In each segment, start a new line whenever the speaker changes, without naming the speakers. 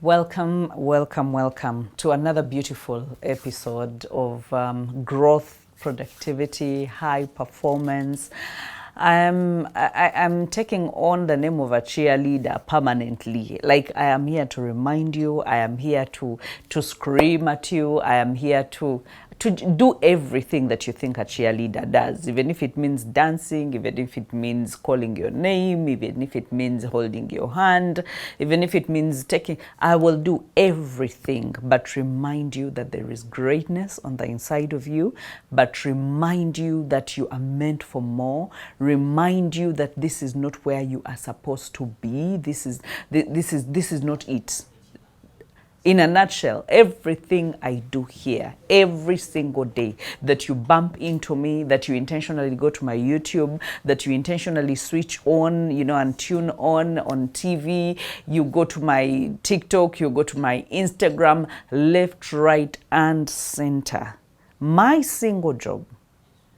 Welcome, welcome, welcome to another beautiful episode of growth, productivity, high performance. I'm taking on the name of a cheerleader permanently. Like, I am here to remind you, I am here to scream at you, I am here to do everything that you think a cheerleader does, even if it means dancing, even if it means calling your name, even if it means holding your hand, even if it means taking, I will do everything but remind you that there is greatness on the inside of you, but remind you that you are meant for more, remind you that this is not where you are supposed to be, this is not it. In a nutshell, everything I do here, every single day that you bump into me, that you intentionally go to my YouTube, that you intentionally switch on, and tune on TV, you go to my TikTok, you go to my Instagram, left, right, and center. My single job,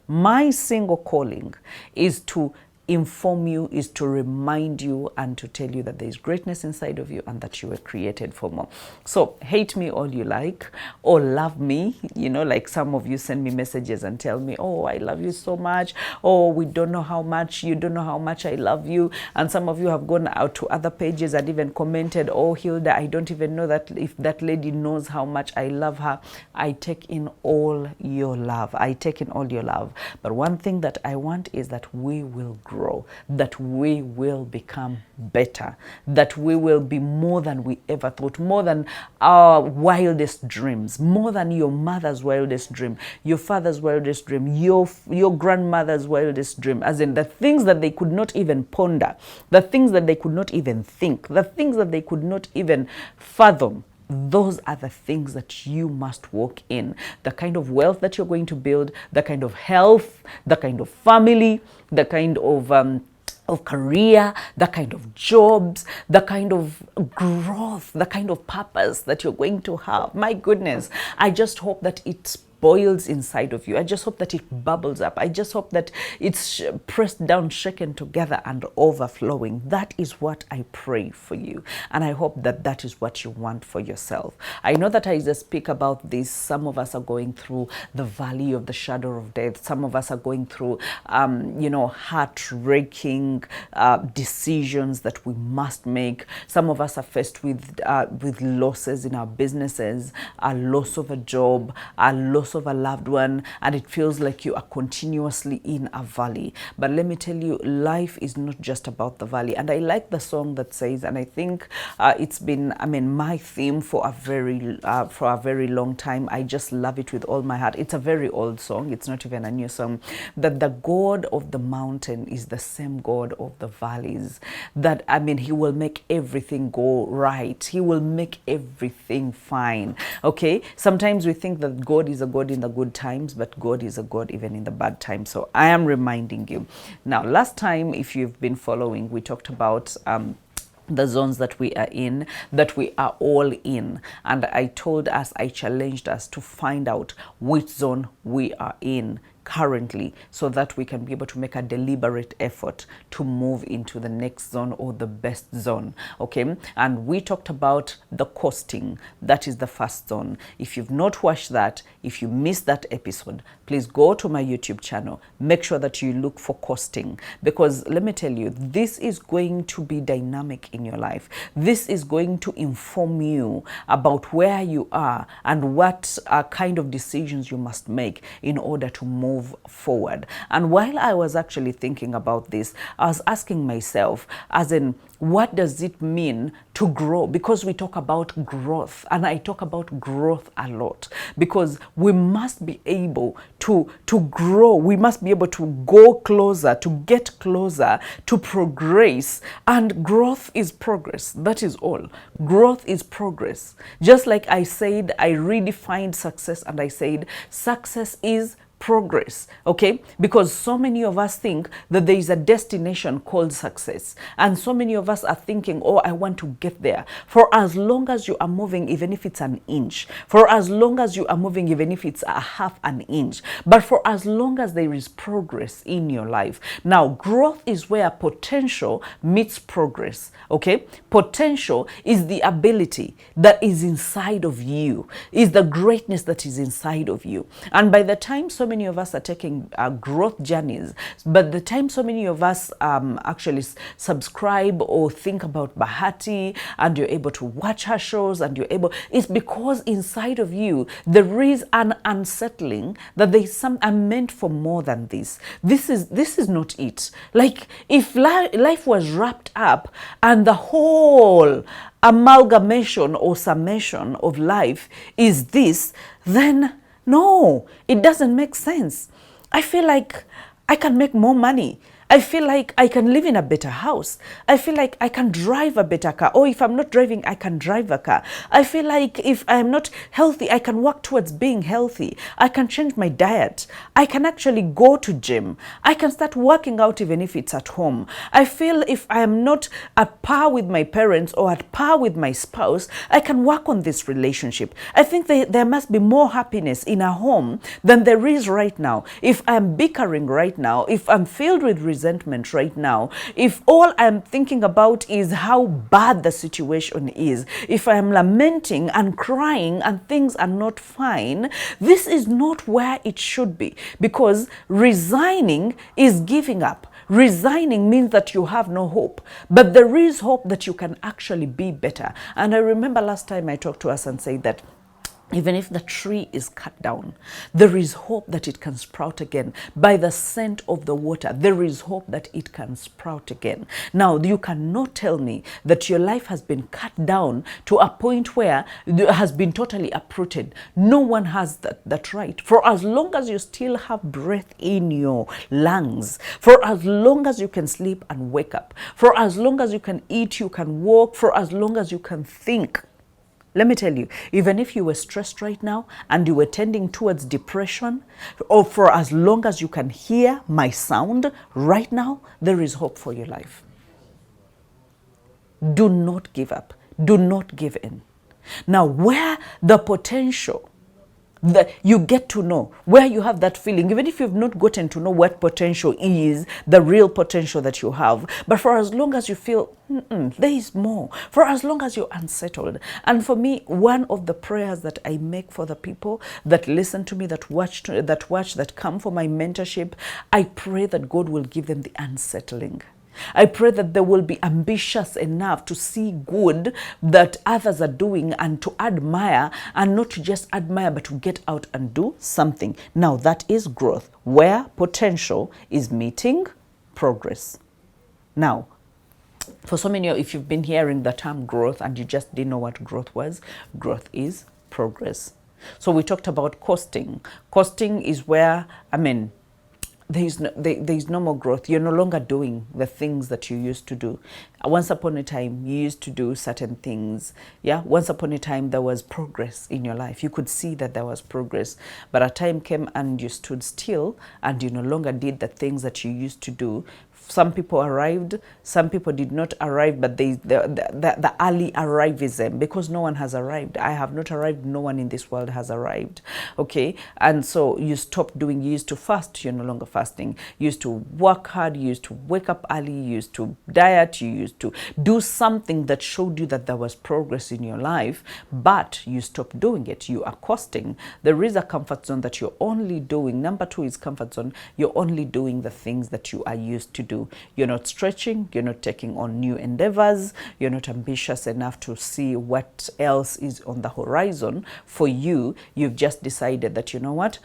my single calling is to inform you, is to remind you and to tell you that there is greatness inside of you and that you were created for more. So hate me all you like, or love me, like some of you send me messages and tell me, oh, I love you so much, oh, we don't know how much, you don't know how much I love you. And some of you have gone out to other pages and even commented, oh, Hilda, I don't even know that if that lady knows how much I love her. I take in all your love. I take in all your love. But one thing that I want is that we will grow, that we will become better, that we will be more than we ever thought, more than our wildest dreams, more than your mother's wildest dream, your father's wildest dream, your grandmother's wildest dream, as in the things that they could not even ponder, the things that they could not even think, the things that they could not even fathom. Those are the things that you must walk in. The kind of wealth that you're going to build, the kind of health, the kind of family, the kind of career, the kind of jobs, the kind of growth, the kind of purpose that you're going to have. My goodness, I just hope that it boils inside of you. I just hope that it bubbles up. I just hope that it's pressed down, shaken together, and overflowing. That is what I pray for you. And I hope that that is what you want for yourself. I know that as I speak about this, some of us are going through the valley of the shadow of death. Some of us are going through, heart-wrenching decisions that we must make. Some of us are faced with losses in our businesses, a loss of a job, a loss of a loved one, and it feels like you are continuously in a valley. But let me tell you, life is not just about the valley. And I like the song that says, and I think it's been, my theme for a very long time. I just love it with all my heart. It's a very old song. It's not even a new song. That the God of the mountain is the same God of the valleys. That, he will make everything go right. He will make everything fine. Okay? Sometimes we think that God is a God in the good times, but God is a God even in the bad times. So I am reminding you. Now, last time, if you've been following, we talked about the zones that we are in, that we are all in. And I challenged us to find out which zone we are in currently, so that we can be able to make a deliberate effort to move into the next zone or the best zone. Okay, and we talked about the costing. That is the first zone. If you've not watched that, if you missed that episode, please go to my YouTube channel. Make sure that you look for costing, because let me tell you, this is going to be dynamic in your life. This is going to inform you about where you are and what kind of decisions you must make in order to move forward. And while I was actually thinking about this, I was asking myself, as in, what does it mean to grow? Because we talk about growth, and I talk about growth a lot, because we must be able to grow. We must be able to go closer, to get closer, to progress. And growth is progress. That is all. Growth is progress. Just like I said, I redefined success, and I said success is progress, okay? Because so many of us think that there is a destination called success. And so many of us are thinking, oh, I want to get there. For as long as you are moving, even if it's an inch, for as long as you are moving, even if it's a half an inch, but for as long as there is progress in your life. Now, growth is where potential meets progress, okay? Potential is the ability that is inside of you, is the greatness that is inside of you. And by the time so many of us are taking growth journeys, but the time so many of us actually subscribe or think about Bahati, and you're able to watch her shows, and you're able, it's because inside of you there is an unsettling that there is some, I'm meant for more than this. This is not it. Like if life was wrapped up and the whole amalgamation or summation of life is this, then no, it doesn't make sense. I feel like I can make more money. I feel like I can live in a better house. I feel like I can drive a better car. Or if I'm not driving, I can drive a car. I feel like if I'm not healthy, I can work towards being healthy. I can change my diet. I can actually go to gym. I can start working out even if it's at home. I feel if I am not at par with my parents or at par with my spouse, I can work on this relationship. I think there must be more happiness in a home than there is right now. If I'm bickering right now, if I'm filled with resentment right now, if all I'm thinking about is how bad the situation is, if I'm lamenting and crying and things are not fine, this is not where it should be, because resigning is giving up. Resigning means that you have no hope, but there is hope that you can actually be better. And I remember last time I talked to us and said that even if the tree is cut down, there is hope that it can sprout again. By the scent of the water, there is hope that it can sprout again. Now, you cannot tell me that your life has been cut down to a point where it has been totally uprooted. No one has that right. For as long as you still have breath in your lungs, for as long as you can sleep and wake up, for as long as you can eat, you can walk, for as long as you can think, let me tell you, even if you were stressed right now and you were tending towards depression, or for as long as you can hear my sound right now, there is hope for your life. Do not give up. Do not give in. Now, where the potential that you get to know, where you have that feeling, even if you've not gotten to know what potential is, the real potential that you have, but for as long as you feel there is more, for as long as you're unsettled. And for me, one of the prayers that I make for the people that listen to me, that watch, that come for my mentorship, I pray that God will give them the unsettling. I pray that they will be ambitious enough to see good that others are doing and to admire, and not to just admire, but to get out and do something. Now, that is growth, where potential is meeting progress. Now, for so many of you, if you've been hearing the term growth and you just didn't know what growth was, growth is progress. So we talked about costing. Costing is where, there is no more growth. You're no longer doing the things that you used to do. Once upon a time, you used to do certain things. Yeah, once upon a time, there was progress in your life. You could see that there was progress. But a time came and you stood still and you no longer did the things that you used to do. Some people arrived, some people did not arrive, but the early arrivism, because no one has arrived. I have not arrived, no one in this world has arrived. Okay, and so you stopped doing, you used to fast, you're no longer fasting. You used to work hard, you used to wake up early, you used to diet, you used to do something that showed you that there was progress in your life, but you stopped doing it. You are costing. There is a comfort zone that you're only doing. Number 2 is comfort zone. You're only doing the things that you are used to do. You're not stretching, you're not taking on new endeavors, you're not ambitious enough to see what else is on the horizon for you. You've just decided that, you know what,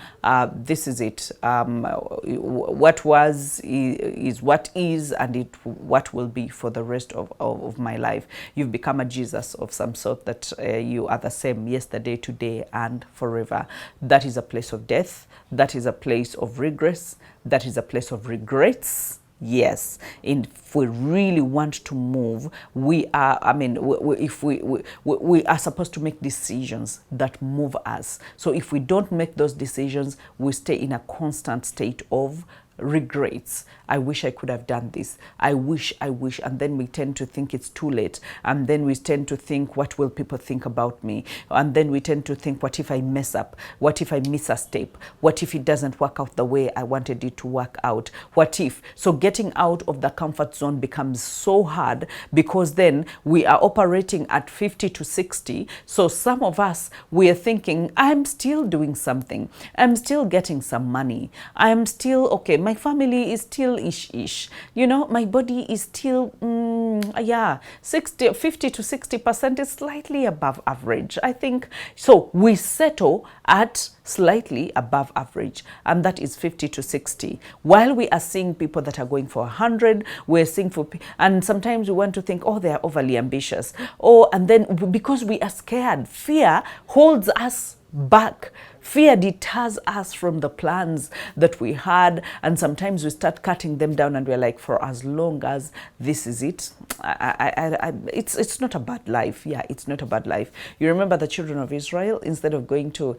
this is it. What was is what is, and what will be for the rest of my life. You've become a Jesus of some sort, that you are the same yesterday, today, and forever. That is a place of death. That is a place of regress. That is a place of regrets. Yes, if we really want to move, we are, I mean, if we are supposed to make decisions that move us. So if we don't make those decisions, we stay in a constant state of regrets. I wish I could have done this. I wish, and then we tend to think it's too late. And then we tend to think, what will people think about me? And then we tend to think, what if I mess up? What if I miss a step? What if it doesn't work out the way I wanted it to work out? What if? So getting out of the comfort zone becomes so hard, because then we are operating at 50 to 60. So some of us, we are thinking, I'm still doing something. I'm still getting some money. I'm still, okay, my family is still ish. You know, my body is still, 50 to 60% is slightly above average, I think. So we settle at slightly above average, and that is 50 to 60. While we are seeing people that are going for 100, we're seeing and sometimes we want to think, oh, they are overly ambitious. Oh, and then because we are scared, fear holds us back. Fear deters us from the plans that we had, and sometimes we start cutting them down, and we're like, for as long as this is it, it's not a bad life. Yeah, it's not a bad life. You remember the children of Israel, instead of going to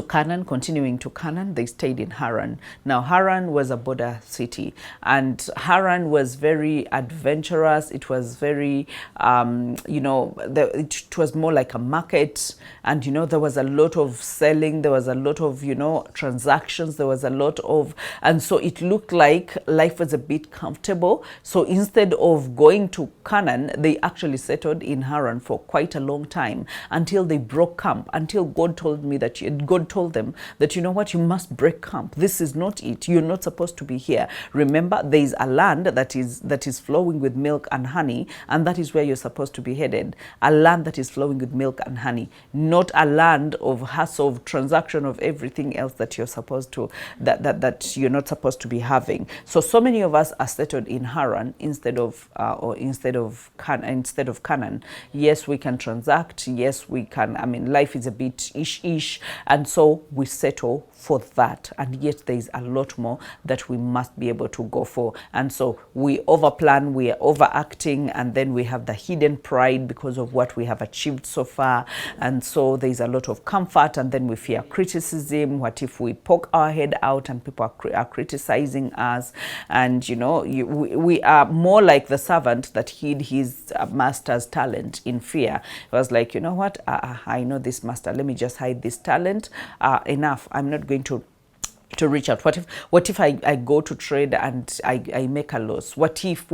Canaan, continuing to Canaan, they stayed in Haran. Now, Haran was a border city, and Haran was very adventurous. It was very, it was more like a market, and, there was a lot of selling, there was a lot of, transactions, there was a lot of, and so it looked like life was a bit comfortable. So instead of going to Canaan, they actually settled in Haran for quite a long time, until they broke camp, until God told them that, you know what, you must break camp. This is not it. You're not supposed to be here. Remember, there is a land that is flowing with milk and honey, and that is where you're supposed to be headed. A land that is flowing with milk and honey, not a land of hassle, of transaction, of everything else that you're supposed to, that you're not supposed to be having. So many of us are settled in Haran instead of Canaan. Yes, we can transact. Yes, we can. I mean, life is a bit ish, and so we settle for that, and yet there is a lot more that we must be able to go for. And so we overplan, we are overacting, and then we have the hidden pride because of what we have achieved so far. And so there is a lot of comfort, and then we fear criticism. What if we poke our head out and people are criticizing us? And we are more like the servant that hid his master's talent in fear. It was like, you know what, I know this master, let me just hide this talent. Enough, I'm not going to reach out. What if I go to trade and I make a loss? What if?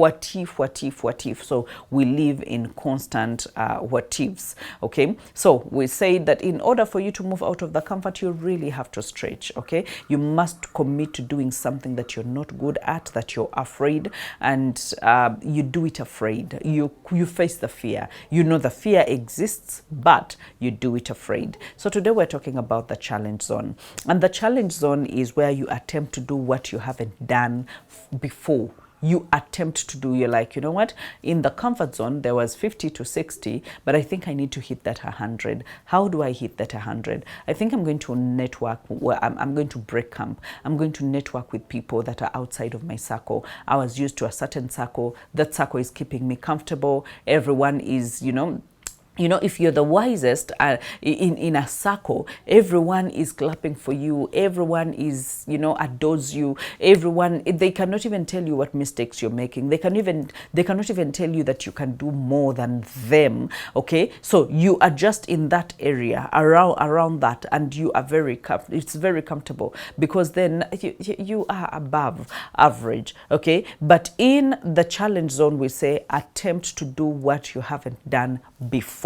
So we live in constant what ifs. Okay, so we say that in order for you to move out of the comfort, you really have to stretch. Okay, you must commit to doing something that you're not good at, that you're afraid, and you do it afraid. You face the fear. You know the fear exists, but you do it afraid. So today we're talking about the challenge zone, and the challenge zone is where you attempt to do what you haven't done before. You attempt to do, you're like, you know what, in the comfort zone there was 50 to 60, but I think I need to hit that 100. How do I hit that 100? I think I'm going to network. I'm going to break camp. I'm going to network with people that are outside of my circle. I was used to a certain circle. That circle is keeping me comfortable. Everyone is, if you're the wisest in a circle, everyone is clapping for you. Everyone is, adores you. Everyone, they cannot even tell you what mistakes you're making. They cannot even tell you that you can do more than them. Okay, so you are just in that area around that, and you are it's very comfortable, because then you are above average. Okay, but in the challenge zone, we say attempt to do what you haven't done before.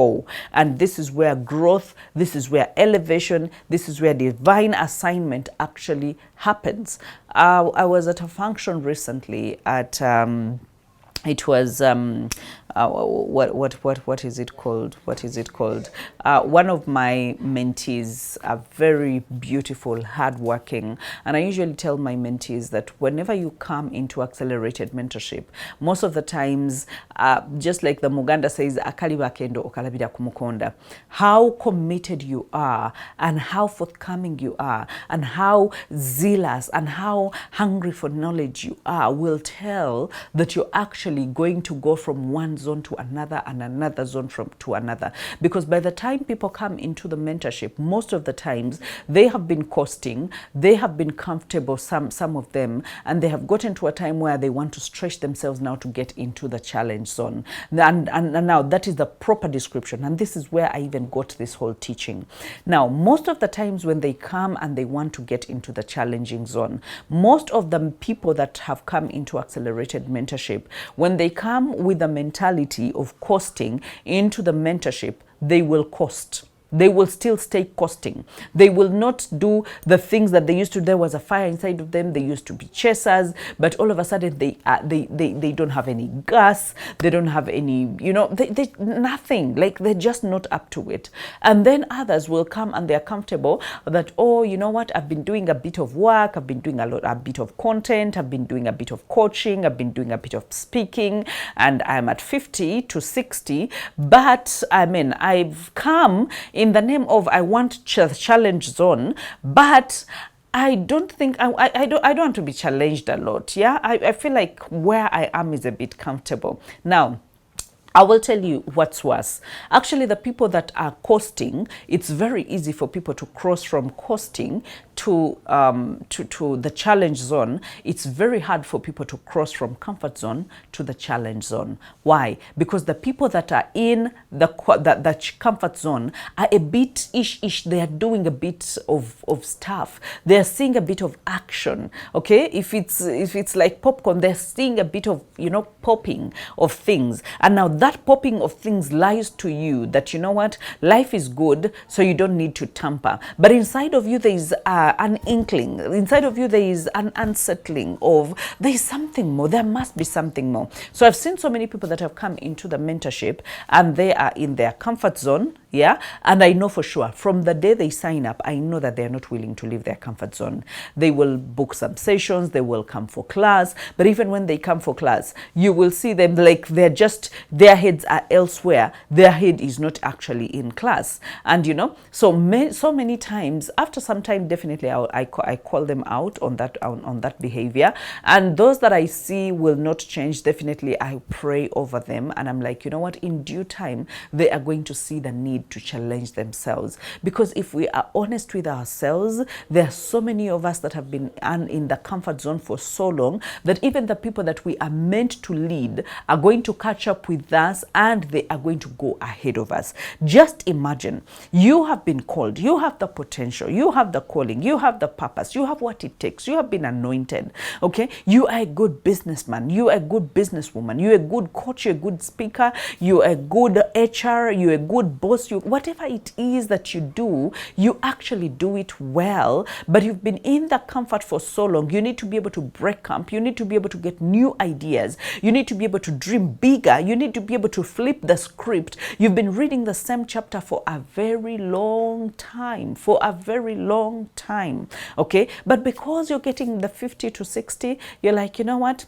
And this is where growth, this is where elevation, this is where divine assignment actually happens. I was at a function recently at it was what is it called? What is it called? One of my mentees are very beautiful, hardworking, and I usually tell my mentees that whenever you come into accelerated mentorship, most of the times, just like the Muganda says, akali bakendo okalabira kumukonda, how committed you are and how forthcoming you are and how zealous and how hungry for knowledge you are will tell that you're actually going to go from one zone to another and another zone to another. Because by the time people come into the mentorship, most of the times they have been coasting, they have been comfortable, some of them, and they have gotten to a time where they want to stretch themselves now to get into the challenge zone. And now that is the proper description, and this is where I even got this whole teaching. Now, most of the times when they come and they want to get into the challenging zone, most of the people that have come into accelerated mentorship, when they come with the mentality of costing into the mentorship, they will cost. They will still stay costing. They will not do the things that they used to. There was a fire inside of them. They used to be chasers, but all of a sudden they don't have any gas. They don't have any, they nothing. Like they're just not up to it. And then others will come and they're comfortable that, oh, you know what? I've been doing a bit of work. I've been doing a bit of content. I've been doing a bit of coaching. I've been doing a bit of speaking, and I'm at 50 to 60. But I mean, I've come in the name of I want challenge zone, but I don't think I don't want to be challenged a lot. Yeah, I feel like where I am is a bit comfortable. Now, I will tell you what's worse. Actually, the people that are costing, it's very easy for people to cross from costing to the challenge zone. It's very hard for people to cross from comfort zone to the challenge zone. Why? Because the people that are in the comfort zone are a bit ish. They are doing a bit of stuff. They are seeing a bit of action. Okay, if it's like popcorn, they're seeing a bit of popping of things. And now that popping of things lies to you that what, life is good, so you don't need to tamper. But inside of you there is an inkling. Inside of you there is an unsettling of there is something more. There must be something more. So I've seen so many people that have come into the mentorship and they are in their comfort zone. Yeah, and I know for sure from the day they sign up, I know that they're not willing to leave their comfort zone. They will book some sessions, they will come for class, but even when they come for class, you will see them like their heads are elsewhere. Their head is not actually in class. And so many times, after some time, definitely I call them out on that behavior. And those that I see will not change, definitely I pray over them. And I'm like, you know what, in due time, they are going to see the need to challenge themselves. Because if we are honest with ourselves, there are so many of us that have been in the comfort zone for so long that even the people that we are meant to lead are going to catch up with us and they are going to go ahead of us. Just imagine, you have been called, you have the potential, you have the calling, you have the purpose, you have what it takes, you have been anointed. Okay, you are a good businessman, you are a good businesswoman, you're a good coach, you're a good speaker, you're a good HR, you're a good boss. Whatever it is that you do, you actually do it well, but you've been in the comfort for so long. You need to be able to break camp. You need to be able to get new ideas. You need to be able to dream bigger. You need to be able to flip the script. You've been reading the same chapter for a very long time, okay? But because you're getting the 50 to 60, you're like, you know what?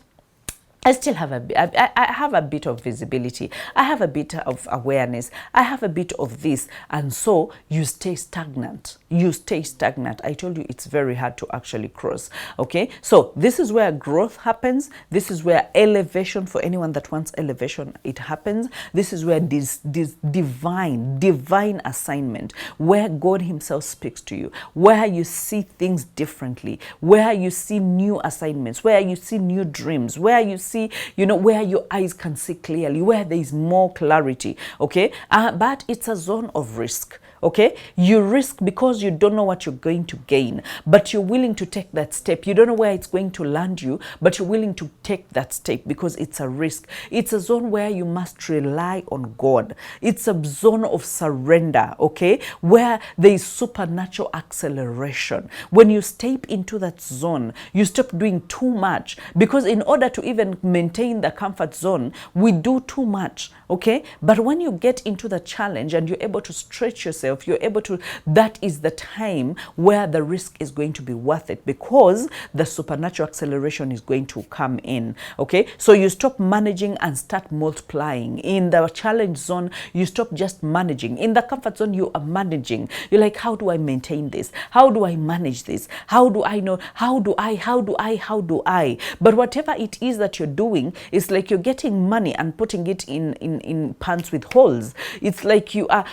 I still have I have a bit of visibility. I have a bit of awareness. I have a bit of this. And so you stay stagnant. I told you it's very hard to actually cross. Okay. So this is where growth happens. This is where elevation, for anyone that wants elevation, it happens. This is where this divine assignment, where God himself speaks to you, where you see things differently, where you see new assignments, where you see new dreams, where you see, where your eyes can see clearly, where there is more clarity. Okay, but it's a zone of risk. Okay, you risk because you don't know what you're going to gain, but you're willing to take that step. You don't know where it's going to land you, but you're willing to take that step because it's a risk. It's a zone where you must rely on God. It's a zone of surrender, okay, where there is supernatural acceleration. When you step into that zone, you stop doing too much, because in order to even maintain the comfort zone, we do too much, okay? But when you get into the challenge and you're able to stretch yourself, you're able to, that is the time where the risk is going to be worth it, because the supernatural acceleration is going to come in, okay? So you stop managing and start multiplying. In the challenge zone, you stop just managing. In the comfort zone, you are managing. You're like, how do I maintain this? How do I manage this? How do I know? How do I? But whatever it is that you're doing, it's like you're getting money and putting it in pants with holes. It's like you are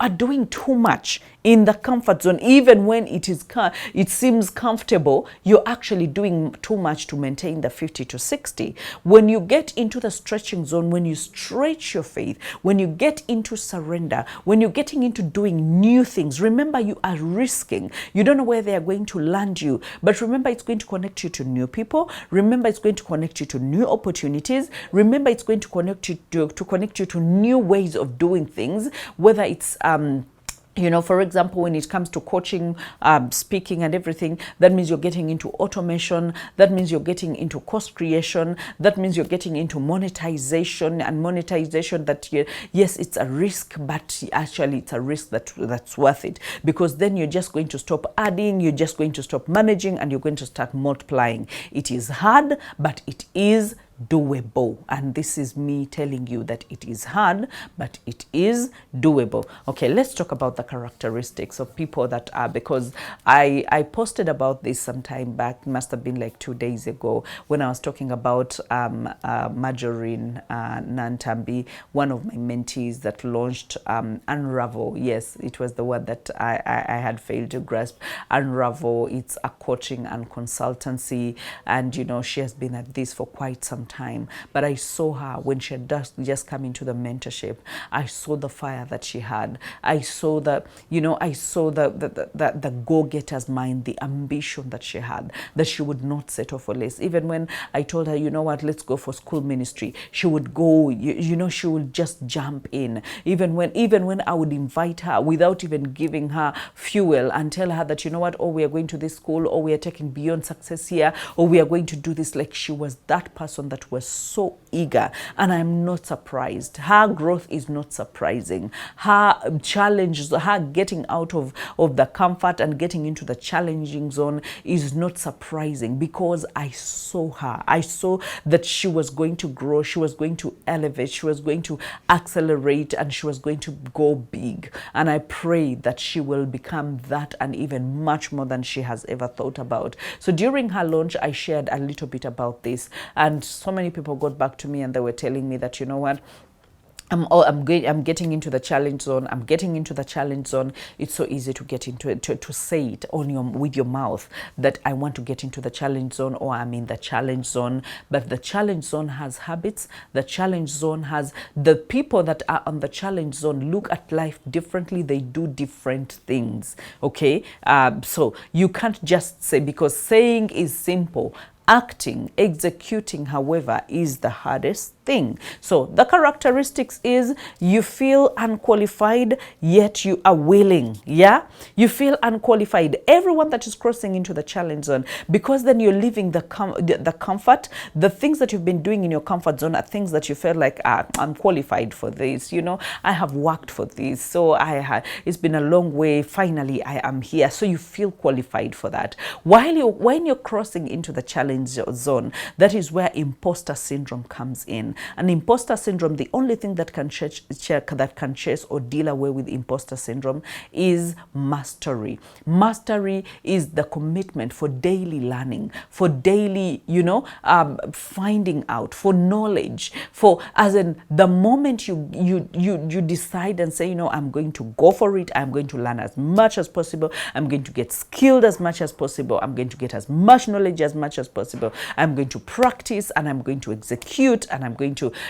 doing too much in the comfort zone. Even when it seems comfortable, you're actually doing too much to maintain the 50 to 60. When you get into the stretching zone, when you stretch your faith, when you get into surrender, when you're getting into doing new things, remember you are risking. You don't know where they are going to land you, but remember it's going to connect you to new people. Remember it's going to connect you to new opportunities. Remember it's going to connect you to new ways of doing things, whether it's for example, when it comes to coaching, speaking and everything, that means you're getting into automation. That means you're getting into course creation. That means you're getting into monetization, and monetization that, yes, it's a risk, but actually it's a risk that's worth it, because then you're just going to stop adding, you're just going to stop managing, and you're going to start multiplying. It is hard, but it is doable. And this is me telling you that it is hard, but it is doable. Okay, let's talk about the characteristics of people that are, because I posted about this some time back, must have been like 2 days ago, when I was talking about Marjorie Nantambi, one of my mentees that launched Unravel. Yes, it was the word that I had failed to grasp. Unravel, it's a coaching and consultancy, and she has been at this for quite some time. But I saw her when she had just come into the mentorship. I saw the fire that she had. I saw the go-getter's mind, the ambition that she had, that she would not settle for less. Even when I told her, let's go for school ministry, she would go, she would just jump in. Even when I would invite her without even giving her fuel and tell her that, we are going to this school, or we are taking Beyond Success here, or we are going to do this, like she was that person that was so eager. And I'm not surprised. Her growth is not surprising. Her challenges, her getting out of the comfort and getting into the challenging zone is not surprising, because I saw her. I saw that she was going to grow, she was going to elevate, she was going to accelerate, and she was going to go big. And I pray that she will become that, and even much more than she has ever thought about. So during her launch, I shared a little bit about this, and so many people got back to me and they were telling me that, I'm getting into the challenge zone. I'm getting into the challenge zone. It's so easy to get into it, to say it with your mouth that I want to get into the challenge zone, or I'm in the challenge zone. But the challenge zone has habits. The challenge zone has, the people that are on the challenge zone look at life differently. They do different things. Okay, so you can't just say, because saying is simple. Acting, executing, however, is the hardest thing. So the characteristics is you feel unqualified, yet you are willing. Yeah, you feel unqualified. Everyone that is crossing into the challenge zone, because then you're leaving the comfort. The things that you've been doing in your comfort zone are things that you felt like, I'm qualified for this. I have worked for this, so it's been a long way. Finally, I am here. So you feel qualified for that. When you're crossing into the challenge zone, that is where imposter syndrome comes in. And imposter syndrome, the only thing that can chase or deal away with imposter syndrome is mastery. Mastery is the commitment for daily learning, for daily, finding out, for knowledge, for, as in, the moment you decide and say, I'm going to go for it, I'm going to learn as much as possible, I'm going to get skilled as much as possible, I'm going to get as much knowledge as much as possible, I'm going to practice, and I'm going to execute, and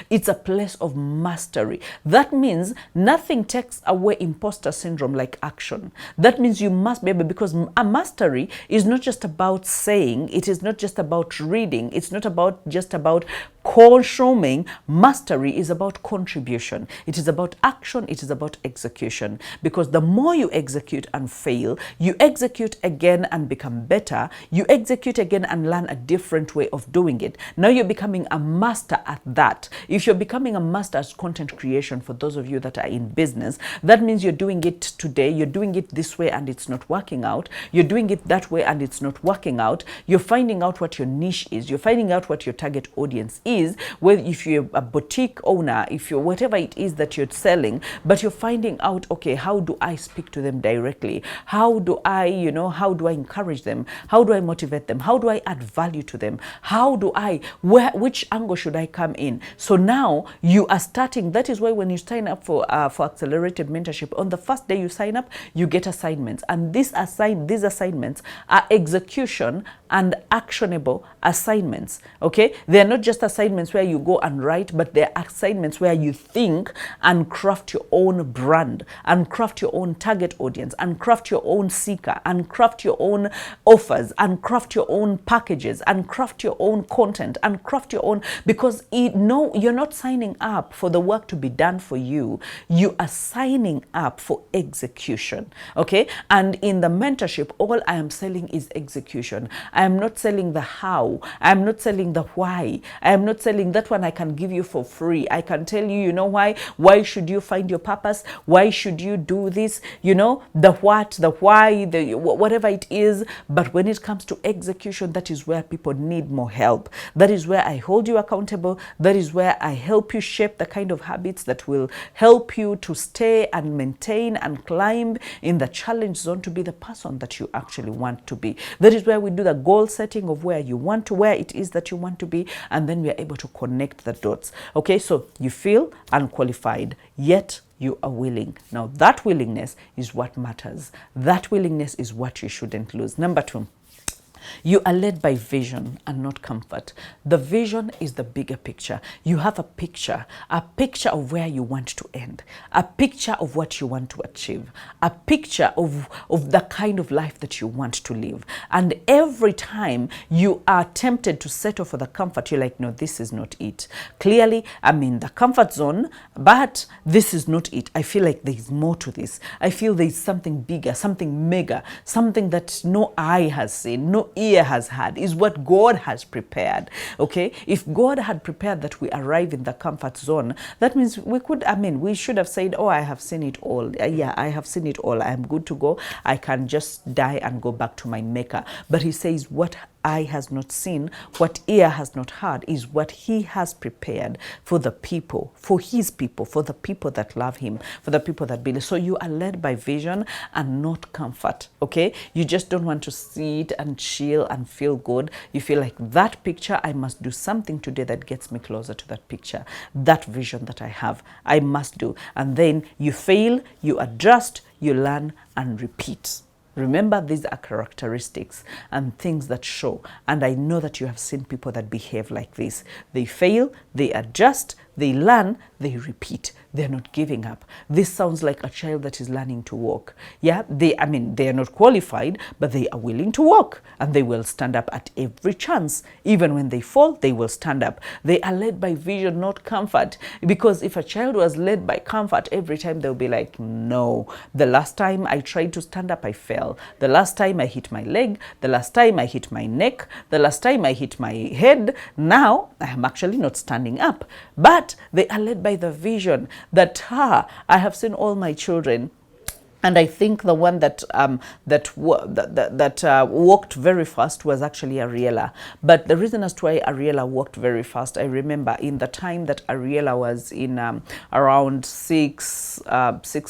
it's a place of mastery. That means nothing takes away imposter syndrome like action. That means you must be able, because a mastery is not just about saying, it is not just about reading, it's not just about consuming. Mastery is about contribution. It is about action. It is about execution. Because the more you execute and fail, you execute again and become better. You execute again and learn a different way of doing it. Now you're becoming a master at that. If you're becoming a master at content creation, for those of you that are in business, that means you're doing it today, you're doing it this way and it's not working out. You're doing it that way and it's not working out. You're finding out what your niche is. You're finding out what your target audience is. Well, if you're a boutique owner, if you're whatever it is that you're selling, but you're finding out, okay, how do I speak to them directly? How do I, how do I encourage them? How do I motivate them? How do I add value to them? How do I, which angle should I come in? So now you are starting. That is why when you sign up for accelerated mentorship, on the first day you sign up, you get assignments, and these assignments are execution and actionable assignments. Okay, they're not just assignments where you go and write, but they're assignments where you think and craft your own brand, and craft your own target audience, and craft your own seeker, and craft your own offers, and craft your own packages, and craft your own content, and craft your own, because you're not signing up for the work to be done for you. You are signing up for execution. Okay, and in the mentorship, all I am selling is execution. I am not selling the how. I am not selling the why. I am not selling that one I can give you for free. I can tell you, you know why? Why should you find your purpose? Why should you do this? The what, the why, the whatever it is. But when it comes to execution, that is where people need more help. That is where I hold you accountable. That is where I help you shape the kind of habits that will help you to stay and maintain and climb in the challenge zone to be the person that you actually want to be. That is where we do the goal setting of where it is that you want to be, and then we are able to connect the dots. Okay, so you feel unqualified, yet you are willing. Now that willingness is what matters. That willingness is what you shouldn't lose. Number 2, you are led by vision and not comfort. The vision is the bigger picture. You have a picture of where you want to end, a picture of what you want to achieve, a picture of the kind of life that you want to live. And every time you are tempted to settle for the comfort, you're like, no, this is not it. Clearly, I'm in the comfort zone, but this is not it. I feel like there's more to this. I feel there's something bigger, something mega, something that no eye has seen, no ear has had, is what God has prepared. Okay, if God had prepared that we arrive in the comfort zone, that means we should have said, oh, I have seen it all. Yeah, I have seen it all. I'm good to go. I can just die and go back to my maker. But he says, what eye has not seen, what ear has not heard, is what he has prepared for the people, for his people, for the people that love him, for the people that believe. So you are led by vision and not comfort. Okay, you just don't want to sit and chill and feel good. You feel like that picture, I must do something today that gets me closer to that picture, that vision that I have, I must do. And then you fail, you adjust, you learn and repeat. Remember, these are characteristics and things that show. And I know that you have seen people that behave like this. They fail, they adjust, they learn, they repeat. They're not giving up. This sounds like a child that is learning to walk. Yeah, they are not qualified, but they are willing to walk, and they will stand up at every chance. Even when they fall, they will stand up. They are led by vision, not comfort. Because if a child was led by comfort, every time they'll be like, no, the last time I tried to stand up, I fell. The last time I hit my leg, the last time I hit my neck, the last time I hit my head, now I am actually not standing up. But they are led by the vision that I have seen all my children. And I think the one that walked very fast was actually Ariella. But the reason as to why Ariella walked very fast, I remember in the time that Ariella was in around 6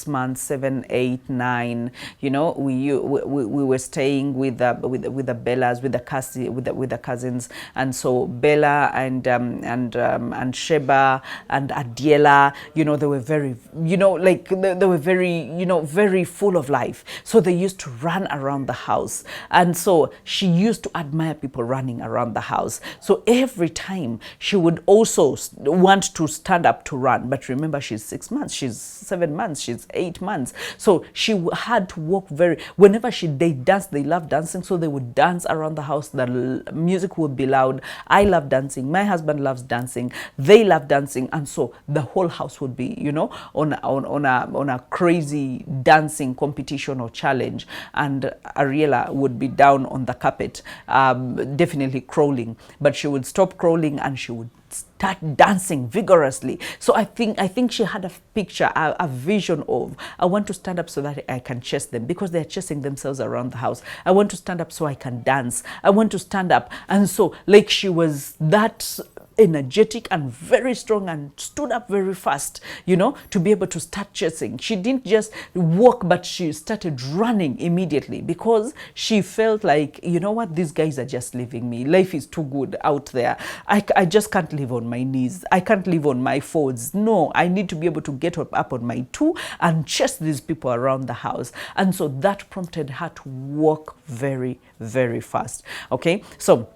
months, 7, 8, 9. You know, we were staying with the Bellas, with the cousins, and so Bella and Sheba and Adiela. You know, they were very, they were very, very very full of life. So they used to run around the house. And so she used to admire people running around the house. So every time she would also want to stand up to run. But remember, she's 6 months, she's 7 months, she's 8 months. So she had to walk whenever they danced, they loved dancing. So they would dance around the house. The music would be loud. I love dancing. My husband loves dancing. They love dancing. And so the whole house would be, on a crazy dancing competition or challenge. And Ariella would be down on the carpet, definitely crawling. But she would stop crawling and she would start dancing vigorously. So I think she had a picture, a vision of, I want to stand up so that I can chase them, because they're chasing themselves around the house. I want to stand up so I can dance. I want to stand up. And so like she was that energetic and very strong and stood up very fast, to be able to start chasing. She didn't just walk, but she started running immediately, because she felt like, these guys are just leaving me. Life is too good out there. I just can't live on my knees. I can't live on my folds. No, I need to be able to get up on my two and chase these people around the house. And so that prompted her to walk very, very fast. Okay, so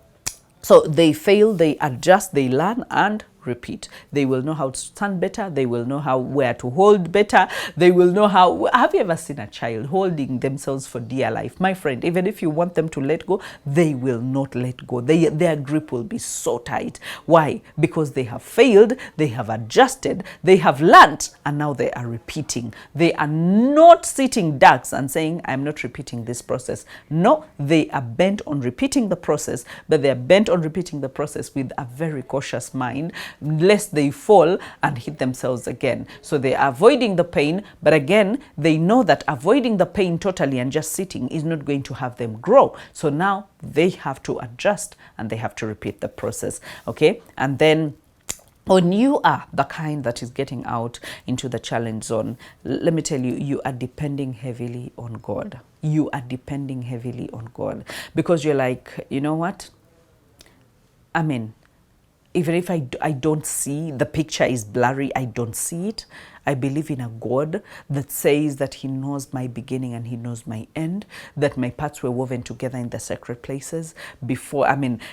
they fail, they adjust, they learn, and repeat. They will know how to stand better. They will know where to hold better. They will know how. Have you ever seen a child holding themselves for dear life? My friend, even if you want them to let go, they will not let go. Their grip will be so tight. Why? Because they have failed, they have adjusted, they have learnt, and now they are repeating. They are not sitting ducks and saying, I'm not repeating this process. No, they are bent on repeating the process, but they are bent on repeating the process with a very cautious mind, lest they fall and hit themselves again. So they are avoiding the pain, but again, they know that avoiding the pain totally and just sitting is not going to have them grow. So now they have to adjust and they have to repeat the process. Okay, and then when you are the kind that is getting out into the challenge zone, let me tell you, you are depending heavily on God. You are depending heavily on God, because you're like, you know what? Even if I don't see, the picture is blurry, I don't see it, I believe in a God that says that he knows my beginning and he knows my end, that my paths were woven together in the sacred places before.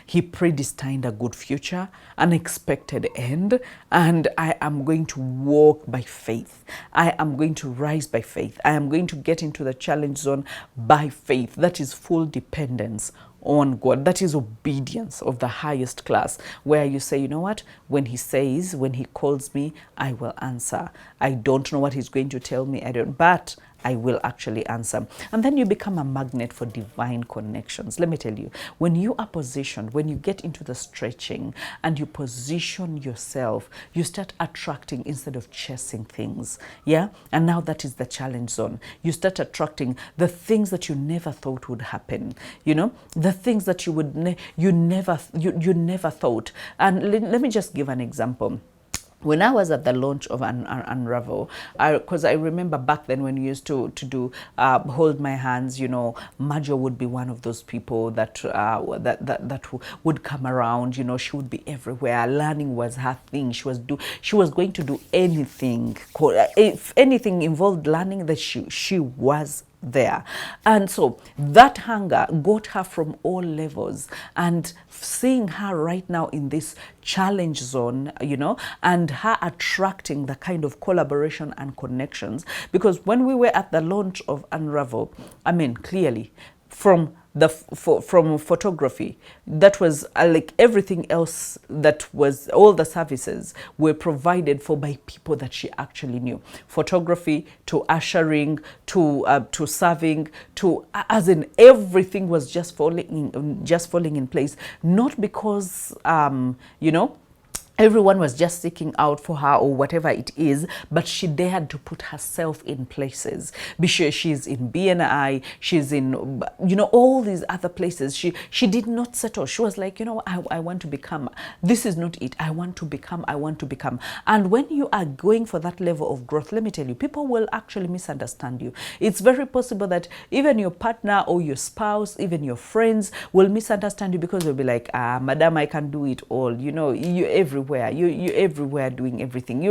He predestined a good future, an expected end, and I am going to walk by faith. I am going to rise by faith. I am going to get into the challenge zone by faith. That is full dependence on God. That is obedience of the highest class, where you say, you know what, when he calls me, I will answer. I don't know what he's going to tell me, but I will actually answer. And then you become a magnet for divine connections. Let me tell you, when you are positioned, when you get into the stretching and you position yourself, you start attracting instead of chasing things. Yeah. And now that is the challenge zone. You start attracting the things that you never thought would happen. The things that you never thought. And let me just give an example. When I was at the launch of Unravel, because I remember back then when we used to do hold my hands, Majo would be one of those people that would come around. She would be everywhere. Learning was her thing. She was going to do anything. If anything involved learning, that she was there. And so that hunger got her from all levels, and seeing her right now in this challenge zone, and her attracting the kind of collaboration and connections, because when we were at the launch of Unravel, clearly from photography, that was like everything else, that was all the services were provided for by people that she actually knew. Photography to ushering to serving to, as in everything was just falling in place, not because everyone was just seeking out for her or whatever it is, but she dared to put herself in places. Be sure she's in BNI, she's in, all these other places. She did not settle. She was like, I want to become. This is not it. I want to become. And when you are going for that level of growth, let me tell you, people will actually misunderstand you. It's very possible that even your partner or your spouse, even your friends will misunderstand you, because they'll be like, madam, I can do it all. You everywhere. everywhere. You're everywhere doing everything.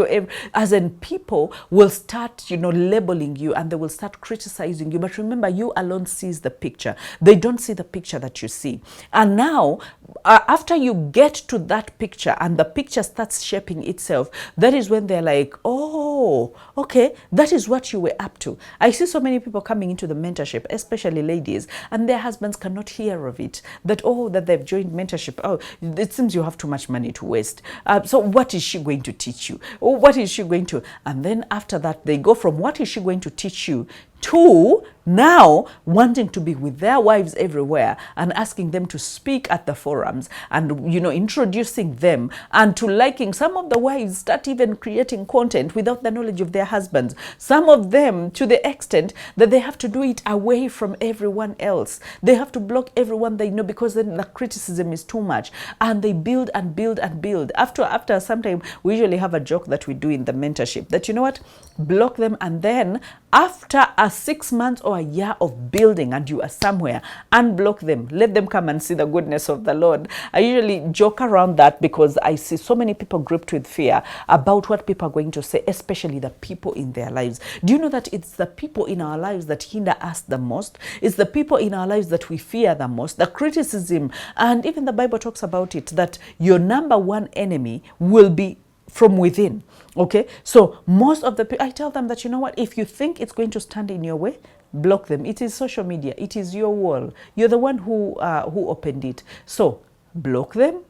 As in, people will start, labeling you, and they will start criticizing you. But remember, you alone sees the picture. They don't see the picture that you see. And now, after you get to that picture and the picture starts shaping itself, that is when they're like, oh, okay, that is what you were up to. I see so many people coming into the mentorship, especially ladies, and their husbands cannot hear of it. That they've joined mentorship. Oh, it seems you have too much money to waste. So what is she going to teach you? Or what is she going to? And then after that, they go from what is she going to teach you to now wanting to be with their wives everywhere and asking them to speak at the forums and, introducing them, and to liking. Some of the wives start even creating content without the knowledge of their husbands. Some of them to the extent that they have to do it away from everyone else. They have to block everyone they know because then the criticism is too much, and they build and build and build. After some time, we usually have a joke that we do in the mentorship that, block them, and then after a 6 months or a year of building and you are somewhere, unblock them, let them come and see the goodness of the Lord. I usually joke around that because I see so many people gripped with fear about what people are going to say, especially the people in their lives. Do you know that it's the people in our lives that hinder us the most? It's the people in our lives that we fear the most, the criticism. And even the Bible talks about it, that your number one enemy will be from within. Okay, so most of the people, I tell them that, if you think it's going to stand in your way, block them. It is social media. It is your wall. You're the one who opened it. So block them,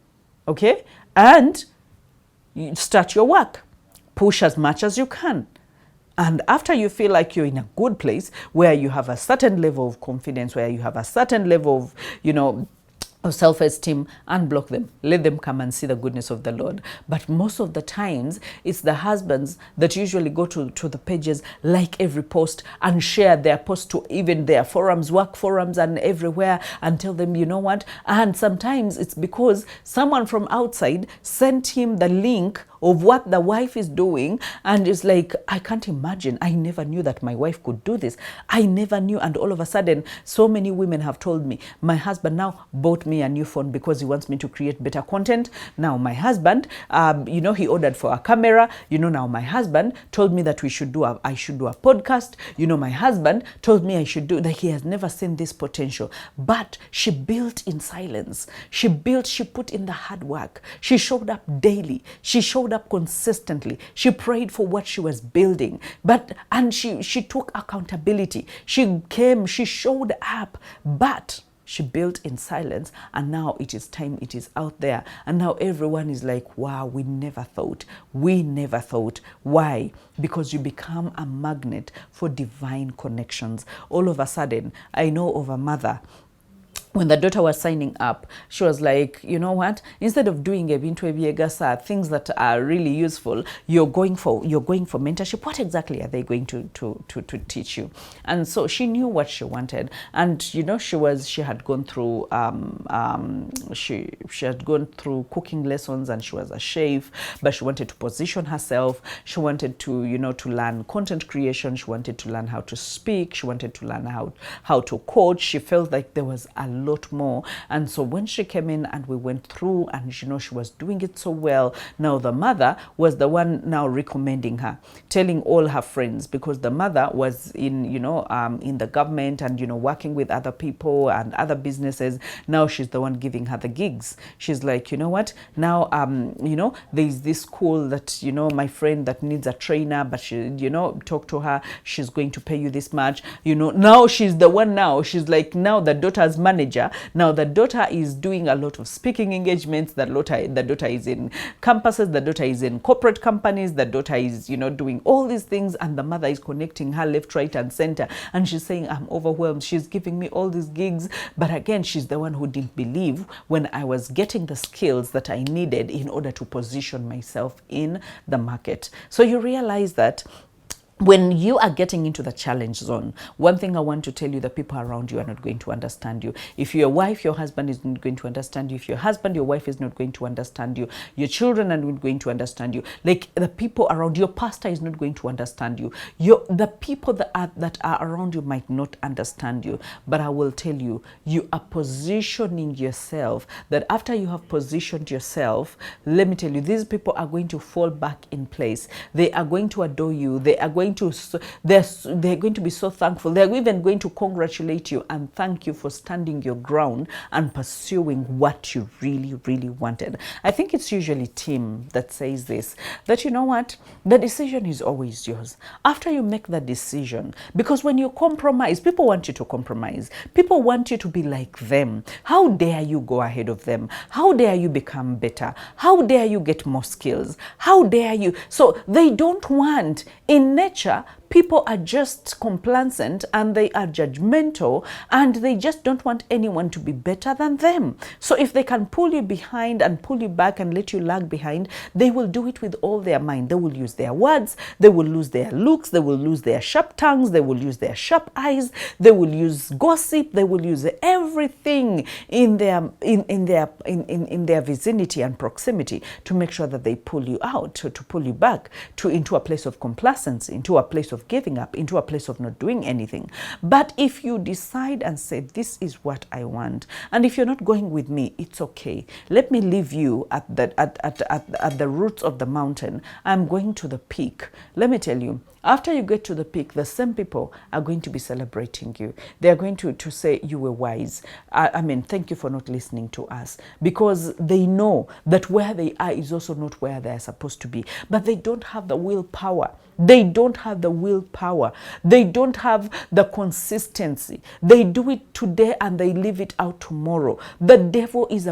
okay, and you start your work. Push as much as you can. And after you feel like you're in a good place where you have a certain level of confidence, where you have a certain level of, of self-esteem, unblock them. Let them come and see the goodness of the Lord. But most of the times, it's the husbands that usually go to the pages, like every post, and share their post to even their forums, work forums, and everywhere, and tell them, you know what? And sometimes it's because someone from outside sent him the link of what the wife is doing, and it's like, I can't imagine. I never knew that my wife could do this. I never knew. And all of a sudden, so many women have told me, my husband now bought me a new phone because he wants me to create better content. Now my husband, he ordered for a camera. Now my husband told me that I should do a podcast. My husband told me I should do that. He has never seen this potential. But she built in silence. She put in the hard work. She showed up daily. She showed up consistently. She prayed for what she was building. And she took accountability. She came, she showed up, but she built in silence, and now it is time, it is out there. And now everyone is like, wow, we never thought. Why? Because you become a magnet for divine connections. All of a sudden, I know of a mother. When the daughter was signing up, she was like, you know what? Instead of doing a Bintu Ebiegasa, things that are really useful, you're going for mentorship. What exactly are they going to teach you? And so she knew what she wanted, and she had gone through she had gone through cooking lessons, and she was a chef, but she wanted to position herself. She wanted to to learn content creation. She wanted to learn how to speak. She wanted to learn how to coach. She felt like there was a lot more. And so when she came in and we went through, and she was doing it so well, now the mother was the one now recommending her, telling all her friends, because the mother was in in the government and working with other people and other businesses. Now she's the one giving her the gigs. She's like, you know what, now there's this school that my friend that needs a trainer, but she talk to her, she's going to pay you this much. Now she's the one. Now she's like, now the daughter's manager. Now the daughter is doing a lot of speaking engagements. The daughter is in campuses. The daughter is in corporate companies. The daughter is doing all these things, and the mother is connecting her left, right, and center. And she's saying, I'm overwhelmed. She's giving me all these gigs, but again, she's the one who didn't believe when I was getting the skills that I needed in order to position myself in the market. So you realize that when you are getting into the challenge zone, one thing I want to tell you, the people around you are not going to understand you. If you're a wife, your husband is not going to understand you. If you're a husband, your wife is not going to understand you. Your children are not going to understand you. Like the people around, your pastor is not going to understand you. The people that are around you might not understand you. But I will tell you, you are positioning yourself, that after you have positioned yourself, let me tell you, these people are going to fall back in place. They are going to adore you. They are going to, they're going to be so thankful. They're even going to congratulate you and thank you for standing your ground and pursuing what you really, really wanted. I think it's usually Tim that says this, that you know what, the decision is always yours. After you make that decision, because when you compromise, people want you to compromise. People want you to be like them. How dare you go ahead of them? How dare you become better? How dare you get more skills? How dare you? So they don't want, in nature, people are just complacent and they are judgmental and they just don't want anyone to be better than them. So if they can pull you behind and pull you back and let you lag behind, they will do it with all their mind. They will use their words, they will lose their looks, they will lose their sharp tongues, they will use their sharp eyes, they will use gossip, they will use everything in their vicinity and proximity to make sure that they pull you out, to pull you back into a place of complacency, into a place of giving up, into a place of not doing anything. But if you decide and say, this is what I want, and if you're not going with me, it's okay. Let me leave you at the roots of the mountain. I'm going to the peak. Let me tell you, after you get to the peak, the same people are going to be celebrating you. They are going to say you were wise. I mean, thank you for not listening to us, because they know that where they are is also not where they are supposed to be. But they don't have the willpower. They don't have the willpower. They don't have the consistency. They do it today and they leave it out tomorrow. The devil is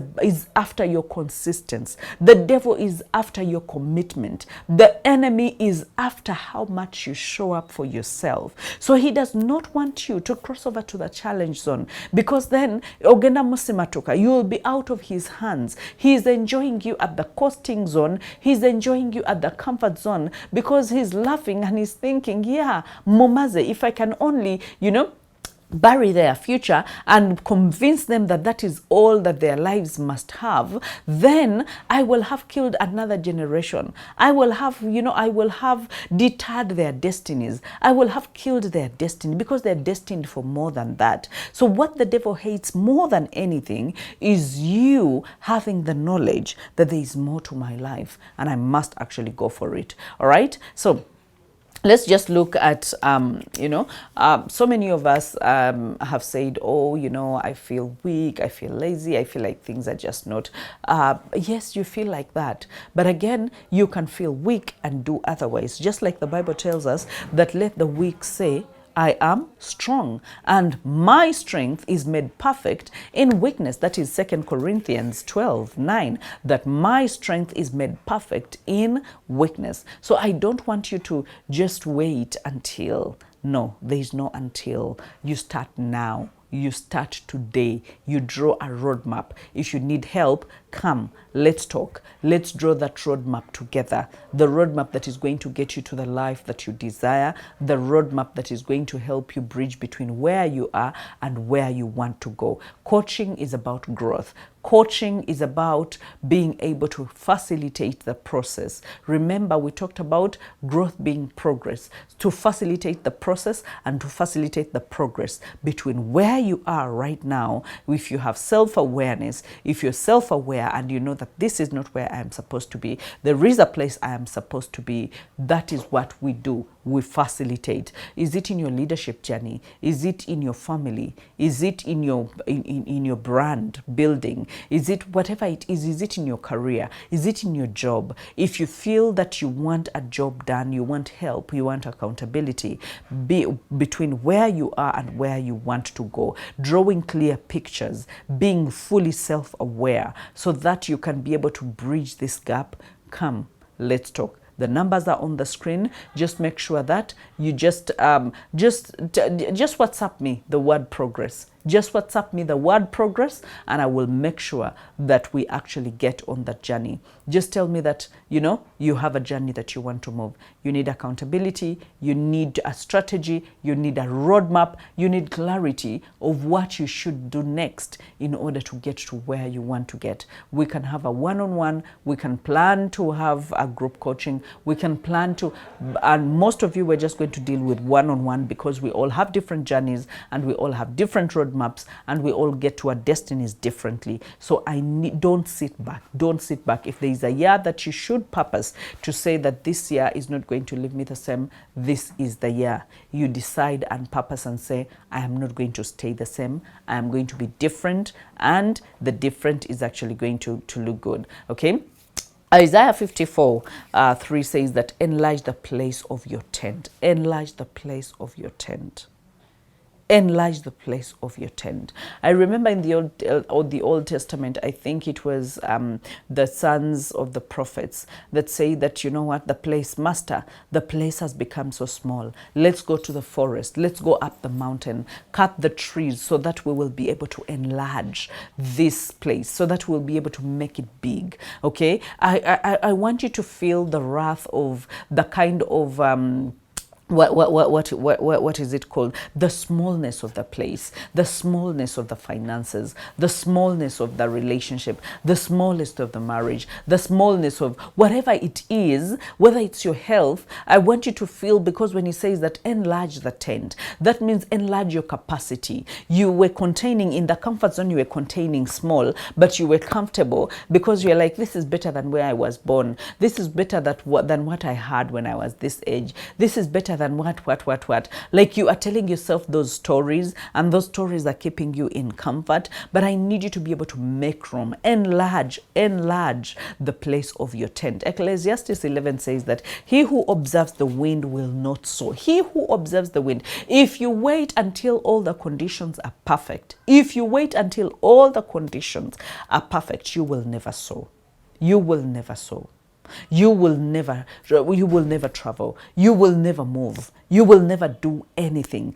after your consistency. The devil is after your commitment. The enemy is after how much you show up for yourself. So he does not want you to cross over to the challenge zone, because then ogenda musimatuka, you will be out of his hands. He is enjoying you at the coasting zone. He's enjoying you at the comfort zone, because he's laughing and he's thinking, yeah, Momaze, if I can only, bury their future and convince them that that is all that their lives must have, then I will have killed another generation. I will have, I will have deterred their destinies. I will have killed their destiny, because they're destined for more than that. So what the devil hates more than anything is you having the knowledge that there is more to my life and I must actually go for it. All right? So let's just look at, so many of us have said, oh, I feel weak, I feel lazy, I feel like things are just not. Yes, you feel like that. But again, you can feel weak and do otherwise. Just like the Bible tells us that let the weak say, I am strong, and my strength is made perfect in weakness. That is 2 Corinthians 12:9, that my strength is made perfect in weakness. So I don't want you to just wait until. No, there is no until. You start now. You start today. You draw a roadmap. If you need help, come, let's talk. Let's draw that roadmap together. The roadmap that is going to get you to the life that you desire. The roadmap that is going to help you bridge between where you are and where you want to go. Coaching is about growth. Coaching is about being able to facilitate the process. Remember, we talked about growth being progress. To facilitate the process and to facilitate the progress between where you are right now. If you have self-awareness, if you're self-aware and you know that this is not where I am supposed to be, there is a place I am supposed to be, that is what we do. We facilitate. Is it in your leadership journey? Is it in your family? Is it in your brand building? Is it whatever it is it in your career? Is it in your job? If you feel that you want a job done, you want help, you want accountability, between where you are and where you want to go, drawing clear pictures, being fully self-aware so that you can be able to bridge this gap, come, let's talk. The numbers are on the screen. Just make sure that you just WhatsApp me the word progress. Just WhatsApp me the word progress, and I will make sure that we actually get on that journey. Just tell me that, you have a journey that you want to move. You need accountability, you need a strategy, you need a roadmap, you need clarity of what you should do next in order to get to where you want to get. We can have a one-on-one, we can plan to have a group coaching, we can plan to, and most of you we're just going to deal with one-on-one because we all have different journeys and we all have different roadmaps and we all get to our destinies differently. So don't sit back. Don't sit back. If there is a year that you should purpose to say that this year is not going to leave me the same, this is the year. You decide and purpose and say, I am not going to stay the same. I am going to be different, and the different is actually going to look good. Okay. Isaiah 54:3 says that enlarge the place of your tent. Enlarge the place of your tent. Enlarge the place of your tent. I remember in the Old Testament, I think it was the sons of the prophets that say that, Master, the place has become so small. Let's go to the forest. Let's go up the mountain, cut the trees so that we will be able to enlarge this place, so that we'll be able to make it big. Okay? I want you to feel the wrath of the kind of what is it called? The smallness of the place, the smallness of the finances, the smallness of the relationship, the smallness of the marriage, the smallness of whatever it is, whether it's your health. I want you to feel, because when he says that enlarge the tent, that means enlarge your capacity. You were containing in the comfort zone, you were containing small, but you were comfortable because you're like, this is better than where I was born. This is better than what I had when I was this age. This is better than what. Like, you are telling yourself those stories, and those stories are keeping you in comfort. But I need you to be able to make room. Enlarge the place of your tent. Ecclesiastes 11 says that he who observes the wind will not sow. He who observes the wind. If you wait until all the conditions are perfect, you will never sow. You will never sow. You will never travel. You will never move. You will never do anything.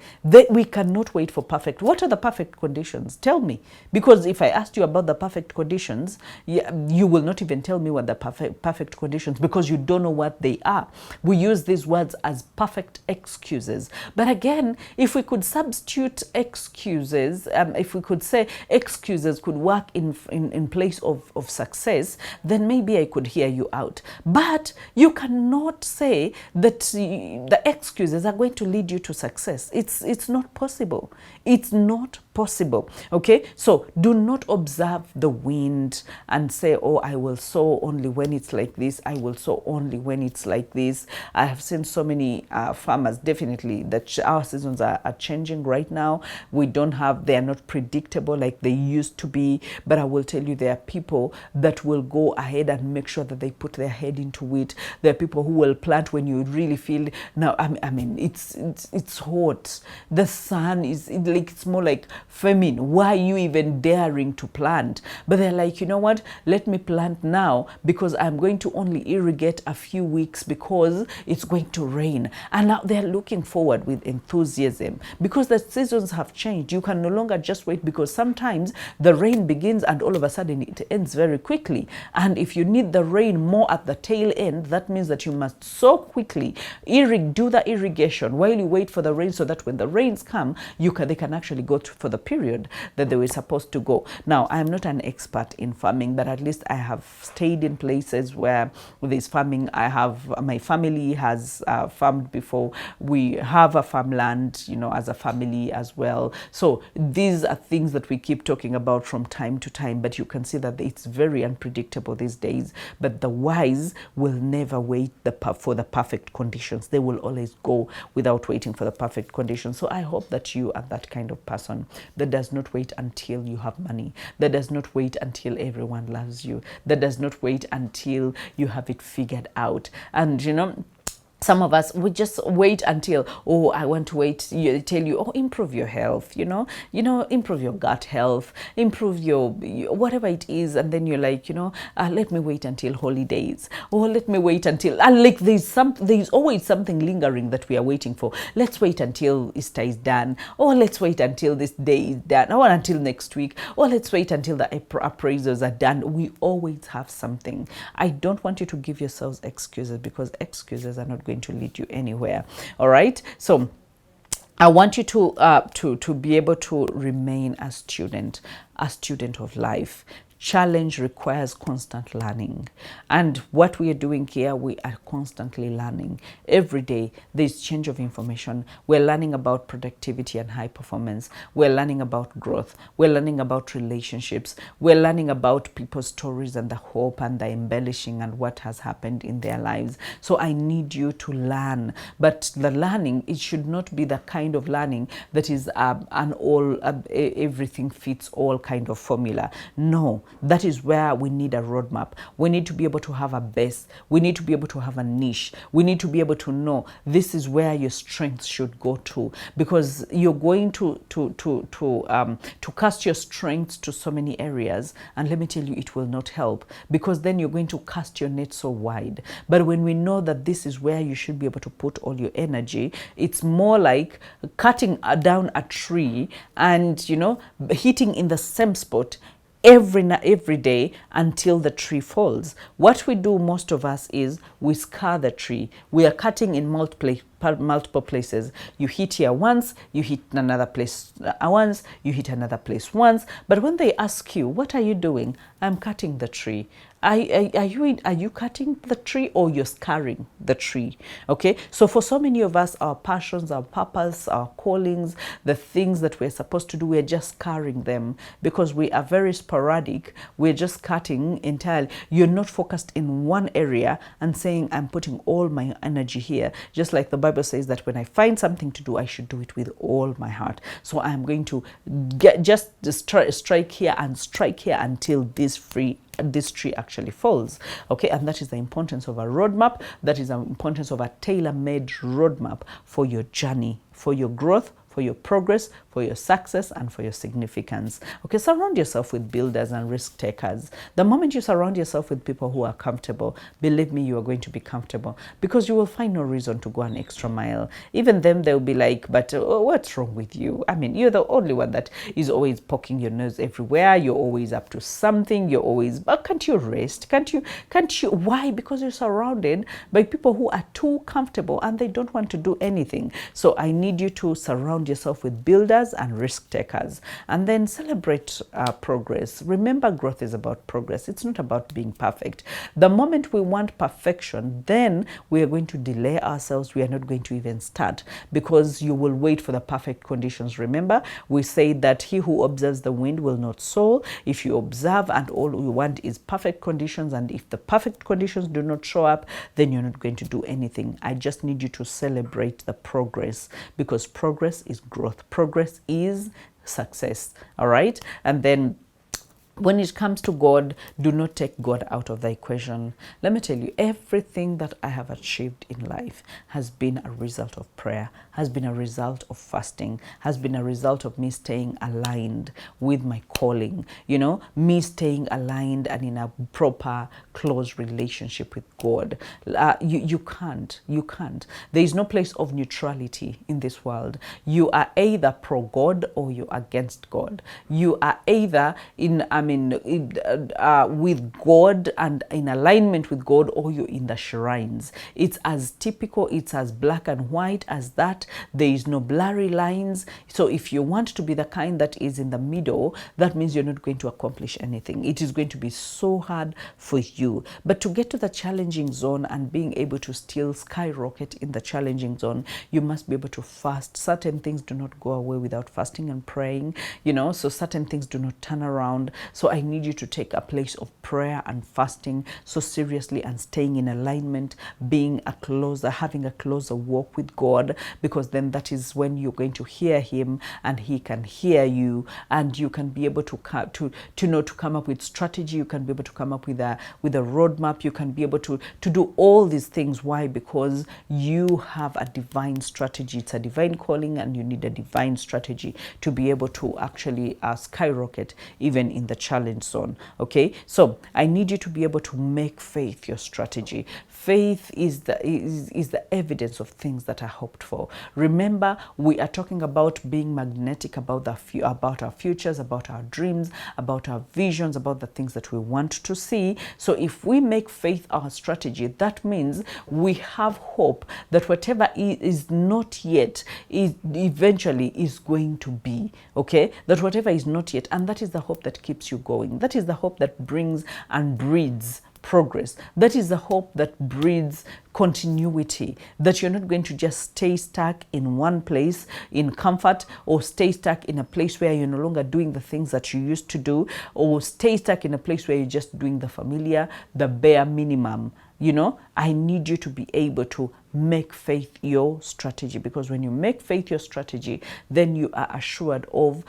We cannot wait for perfect. What are the perfect conditions? Tell me. Because if I asked you about the perfect conditions, you will not even tell me what the perfect conditions, because you don't know what they are. We use these words as perfect excuses. But again, if we could substitute excuses, if we could say excuses could work in place of success, then maybe I could hear you out. But you cannot say that the excuses are going to lead you to success. It's not possible. It's not possible. Okay, so do not observe the wind and say, oh, I will sow only when it's like this. I will sow only when it's like this. I have seen so many farmers, definitely, that our seasons are changing right now. They are not predictable like they used to be. But I will tell you, there are people that will go ahead and make sure that they put their head into it. There are people who will plant when you really feel, now, I mean, it's hot. The sun is it's more like famine. Why are you even daring to plant? But they're like, you know what? Let me plant now, because I'm going to only irrigate a few weeks because it's going to rain. And now they're looking forward with enthusiasm because the seasons have changed. You can no longer just wait, because sometimes the rain begins and all of a sudden it ends very quickly. And if you need the rain more at the tail end, that means that you must so quickly do the irrigation while you wait for the rain, so that when the rains come, they can actually go for the period that they were supposed to go. Now, I am not an expert in farming, but at least I have stayed in places where there's farming. My family has farmed before. We have a farmland, as a family as well. So these are things that we keep talking about from time to time, but you can see that it's very unpredictable these days. But the wise will never wait for the perfect conditions. They will always go without waiting for the perfect conditions. So I hope that you are that kind of person that does not wait until you have money, that does not wait until everyone loves you, that does not wait until you have it figured out. And Some of us, we just wait until, oh, I want to wait. You tell you, oh, improve your health, improve your gut health, improve your whatever it is, and then you're like, let me wait until holidays, or let me wait until, like there's always something lingering that we are waiting for. Let's wait until Easter is done, or let's wait until this day is done, or until next week, or let's wait until the appraisals are done. We always have something. I don't want you to give yourselves excuses, because excuses are not going to lead you anywhere. All right, so I want you to be able to remain a student of life. Challenge requires constant learning, and what we are doing here, we are constantly learning. Every day there's change of information. We're learning about productivity and high performance. We're learning about growth. We're learning about relationships. We're learning about people's stories and the hope and the embellishing and what has happened in their lives. So I need you to learn, but the learning, it should not be the kind of learning that is an all everything fits all kind of formula. No, that is where we need a roadmap. We need to be able to have a base. We need to be able to have a niche. We need to be able to know this is where your strengths should go to, because you're going to cast your strengths to so many areas, and let me tell you, it will not help, because then you're going to cast your net so wide. But when we know that this is where you should be able to put all your energy, it's more like cutting down a tree and hitting in the same spot every day until the tree falls. What we do, most of us, is we scar the tree. We are cutting in multiple places. You hit here once, you hit another place once, you hit another place once. But when they ask you, what are you doing? I'm cutting the tree. Are you cutting the tree, or you're scarring the tree? Okay, so for so many of us, our passions, our purpose, our callings, the things that we're supposed to do, we're just scarring them because we are very sporadic. We're just cutting entirely. You're not focused in one area and saying, I'm putting all my energy here. Just like the Bible says that when I find something to do, I should do it with all my heart. So I'm going to strike here and strike here until this tree actually falls. Okay, and that is the importance of a roadmap. That is the importance of a tailor-made roadmap for your journey, for your growth, for your progress, for your success, and for your significance. Okay, surround yourself with builders and risk takers. The moment you surround yourself with people who are comfortable, believe me, you are going to be comfortable, because you will find no reason to go an extra mile. Even them, they'll be like, but what's wrong with you? I mean, you're the only one that is always poking your nose everywhere. You're always up to something. You're always, but can't you rest? Can't you? Why? Because you're surrounded by people who are too comfortable and they don't want to do anything. So I need you to surround yourself with builders and risk takers, and then celebrate progress. Remember, growth is about progress. It's not about being perfect. The moment we want perfection, then we are going to delay ourselves. We are not going to even start, because you will wait for the perfect conditions. Remember, we say that he who observes the wind will not sow. If you observe and all you want is perfect conditions, and if the perfect conditions do not show up, then you're not going to do anything. I just need you to celebrate the progress, because progress is growth. Progress is success. All right. And then when it comes to God, do not take God out of the equation. Let me tell you, everything that I have achieved in life has been a result of prayer, has been a result of fasting, has been a result of me staying aligned with my calling, me staying aligned and in a proper, close relationship with God. You can't. There is no place of neutrality in this world. You are either pro-God or you're against God. You are either with God and in alignment with God, or you're in the shrines. It's as typical, it's as black and white as that. There is no blurry lines. So if you want to be the kind that is in the middle, that means you're not going to accomplish anything. It is going to be so hard for you. But to get to the challenging zone and being able to still skyrocket in the challenging zone, you must be able to fast. Certain things do not go away without fasting and praying, so certain things do not turn around. So I need you to take a place of prayer and fasting so seriously, and staying in alignment, having a closer walk with God, because then that is when you're going to hear him and he can hear you, and you can be able to come up with strategy. You can be able to come up with a roadmap. You can be able to do all these things. Why? Because you have a divine strategy. It's a divine calling, and you need a divine strategy to be able to actually skyrocket even in the challenge zone. Okay, so I need you to be able to make faith your strategy. Faith is the evidence of things that are hoped for. Remember, we are talking about being magnetic about our futures, about our dreams, about our visions, about the things that we want to see. So if we make faith our strategy, that means we have hope that whatever is not yet eventually is going to be. Okay, that whatever is not yet, and that is the hope that keeps you going. That is the hope that brings and breeds progress. That is the hope that breeds continuity, that you're not going to just stay stuck in one place in comfort, or stay stuck in a place where you're no longer doing the things that you used to do, or stay stuck in a place where you're just doing the familiar, the bare minimum. You know, I need you to be able to make faith your strategy, because when you make faith your strategy, then you are assured of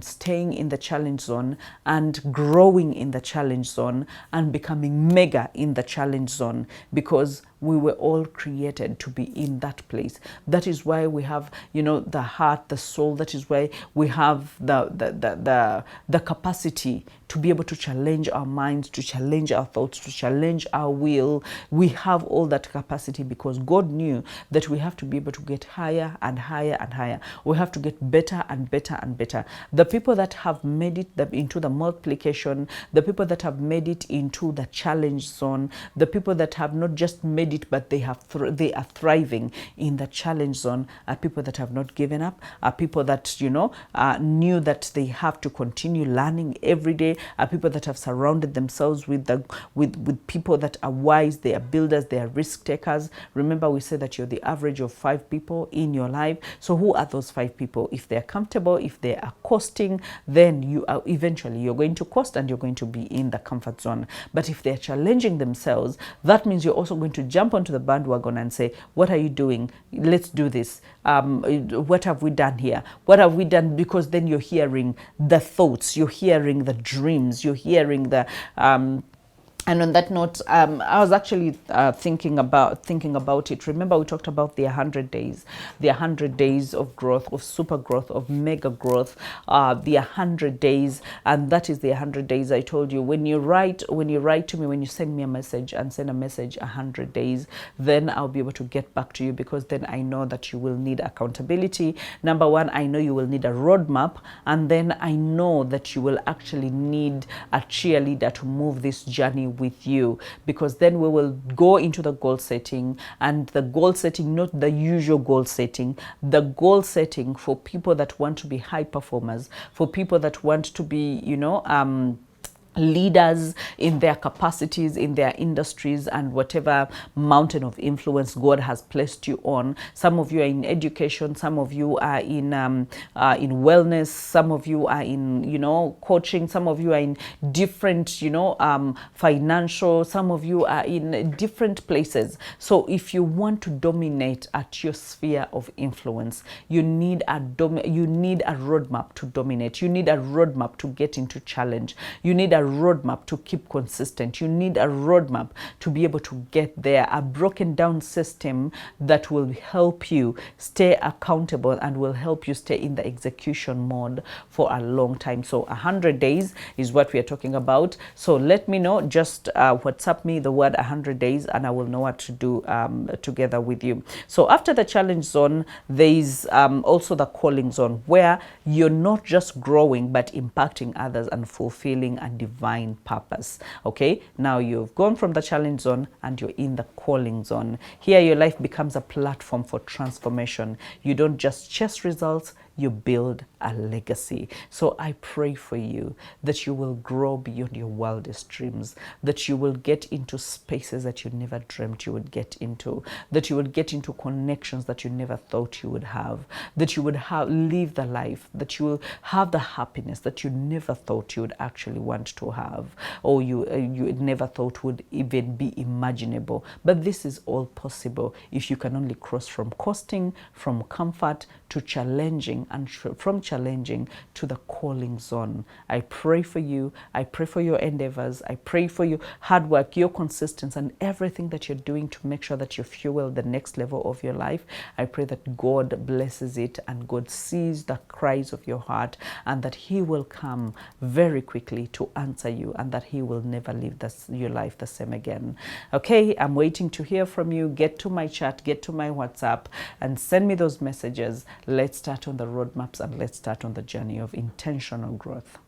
staying in the challenge zone and growing in the challenge zone and becoming mega in the challenge zone, because we were all created to be in that place. That is why we have, the heart, the soul. That is why we have the capacity to be able to challenge our minds, to challenge our thoughts, to challenge our will. We have all that capacity because God knew that we have to be able to get higher and higher and higher. We have to get better and better and better. The people that have made it into the multiplication, the people that have made it into the challenge zone, the people that have not just made it, but they are thriving in the challenge zone, are people that have not given up, are people that knew that they have to continue learning every day, are people that have surrounded themselves with people that are wise, they are builders, they are risk takers. Remember, we said that you're the average of 5 people in your life. So who are those 5 people? If they're comfortable, if they are costing, then you're going to coast and you're going to be in the comfort zone. But if they're challenging themselves, that means you're also going to jump onto the bandwagon and say, what are you doing? Let's do this. What have we done here? What have we done? Because then you're hearing the thoughts, you're hearing the dreams, you're hearing the and on that note, I was actually thinking about it. Remember, we talked about the 100 days, the 100 days of growth, of super growth, of mega growth, the 100 days, and that is the 100 days I told you. When you write to me, when you send me a message and send a message 100 days, then I'll be able to get back to you, because then I know that you will need accountability. Number one, I know you will need a roadmap, and then I know that you will actually need a cheerleader to move this journey with you, because then we will go into the goal setting, and the goal setting, not the usual goal setting, the goal setting for people that want to be high performers, for people that want to be, leaders in their capacities, in their industries, and whatever mountain of influence God has placed you on. Some of you are in education, some of you are in wellness, some of you are in coaching, some of you are in different financial, some of you are in different places. So if you want to dominate at your sphere of influence, you need a roadmap to dominate. You need a roadmap to get into challenge. You need a roadmap to keep consistent. You need a roadmap to be able to get there, a broken down system that will help you stay accountable and will help you stay in the execution mode for a long time. So 100 days is what we are talking about. So let me know, just WhatsApp me the word 100 days and I will know what to do together with you. So after the challenge zone, there is also the calling zone, where you're not just growing but impacting others and fulfilling a divine purpose. Okay, now you've gone from the challenge zone and you're in the calling zone. Here your life becomes a platform for transformation. You don't just chase results, you build a legacy. So I pray for you that you will grow beyond your wildest dreams, that you will get into spaces that you never dreamt you would get into, that you would get into connections that you never thought you would have, that you would live the life, that you will have the happiness that you never thought you would actually want to have, or you never thought would even be imaginable. But this is all possible if you can only cross from coasting, from comfort to challenging, and from challenging to the calling zone. I pray for you. I pray for your endeavors. I pray for your hard work, your consistency, and everything that you're doing to make sure that you fuel the next level of your life. I pray that God blesses it and God sees the cries of your heart, and that He will come very quickly to answer you, and that He will never leave your life the same again. Okay, I'm waiting to hear from you. Get to my chat, get to my WhatsApp, and send me those messages. Let's start on the roadmaps and let's start on the journey of intentional growth.